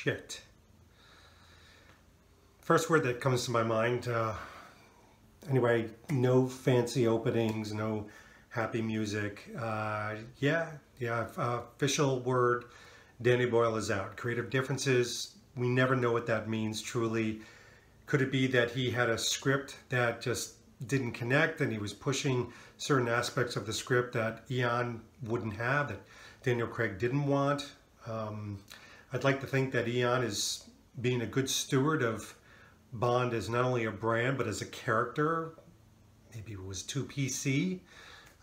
shit. First word that comes to my mind, anyway, no fancy openings, no happy music. Official word, Danny Boyle is out. Creative differences, we never know what that means truly. Could it be that he had a script that just didn't connect and he was pushing certain aspects of the script that Ian wouldn't have, that Daniel Craig didn't want? I'd like to think that Ian is being a good steward of Bond as not only a brand, but as a character. Maybe it was too PC.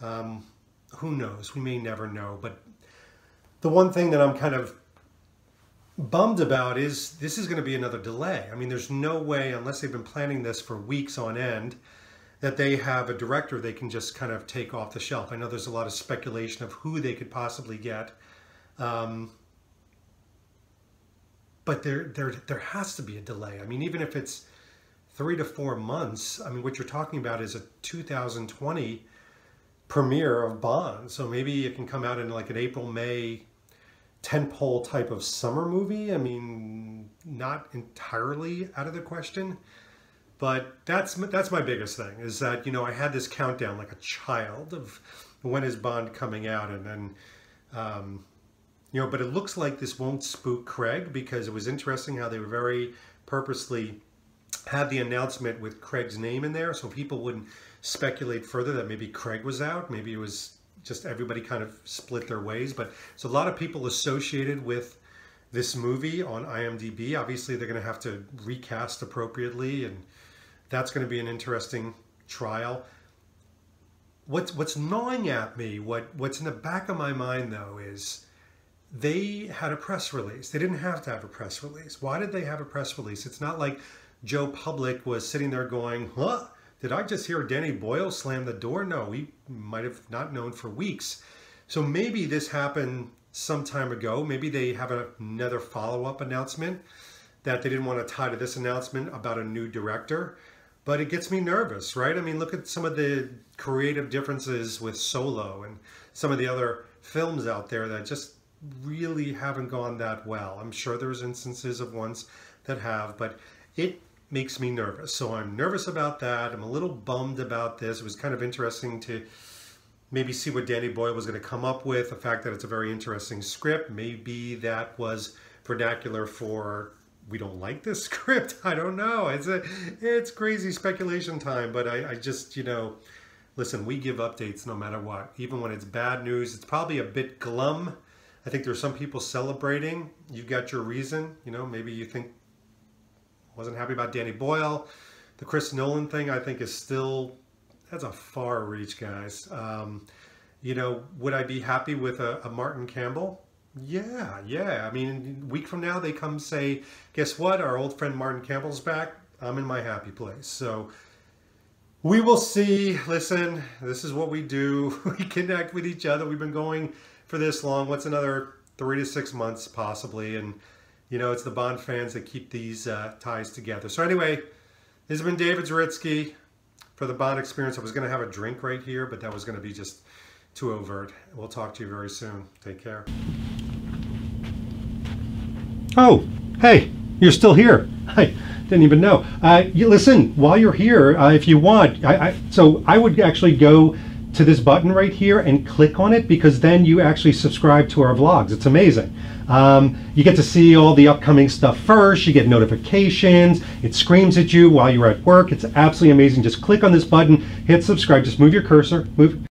Who knows? We may never know. But the one thing that I'm kind of bummed about is this is going to be another delay. I mean, there's no way, unless they've been planning this for weeks on end, that they have a director they can just kind of take off the shelf. I know there's a lot of speculation of who they could possibly get. But there has to be a delay. I mean, even if it's 3 to 4 months, I mean, what you're talking about is a 2020 premiere of Bond. So maybe it can come out in like an April, May tentpole type of summer movie. I mean, not entirely out of the question, but that's my biggest thing, is that, you know, I had this countdown like a child of when is Bond coming out, and then, you know, but it looks like this won't spook Craig, because it was interesting how they were very purposely had the announcement with Craig's name in there, so people wouldn't speculate further that maybe Craig was out. Maybe it was just everybody kind of split their ways. But it's a lot of people associated with this movie on IMDb. Obviously, they're going to have to recast appropriately, and that's going to be an interesting trial. What's gnawing at me, what's in the back of my mind though, is they had a press release. They didn't have to have a press release. Why did they have a press release? It's not like Joe Public was sitting there going, huh, did I just hear Danny Boyle slam the door? No, we might have not known for weeks. So maybe this happened some time ago. Maybe they have another follow-up announcement that they didn't want to tie to this announcement about a new director. But it gets me nervous, right? I mean, look at some of the creative differences with Solo and some of the other films out there that just really haven't gone that well. I'm sure there's instances of ones that have, but it makes me nervous. So I'm nervous about that. I'm a little bummed about this. It was kind of interesting to maybe see what Danny Boyle was going to come up with. The fact that it's a very interesting script. Maybe that was vernacular for, we don't like this script. I don't know. It's crazy speculation time, but I just, you know, listen, we give updates no matter what. Even when it's bad news, it's probably a bit glum. I think there's some people celebrating. You've got your reason. You know, maybe you think, wasn't happy about Danny Boyle. The Chris Nolan thing, I think, is still, that's a far reach, guys. You know, would I be happy with a Martin Campbell? Yeah. I mean, a week from now, they come say, guess what? Our old friend Martin Campbell's back. I'm in my happy place. So we will see. Listen, this is what we do. We connect with each other. We've been going for this long. What's another 3 to 6 months possibly? And, you know, it's the Bond fans that keep these ties together. So anyway, this has been David Zaritsky for the Bond Experience. I was going to have a drink right here, but that was going to be just too overt. We'll talk to you very soon. Take care. Oh, hey, you're still here. I didn't even know. You listen, while you're here, if you want, so I would actually go to this button right here and click on it, because then you actually subscribe to our vlogs. It's amazing. You get to see all the upcoming stuff first. You get notifications. It screams at you while you're at work. It's absolutely amazing. Just click on this button, hit subscribe. Just move your cursor, move.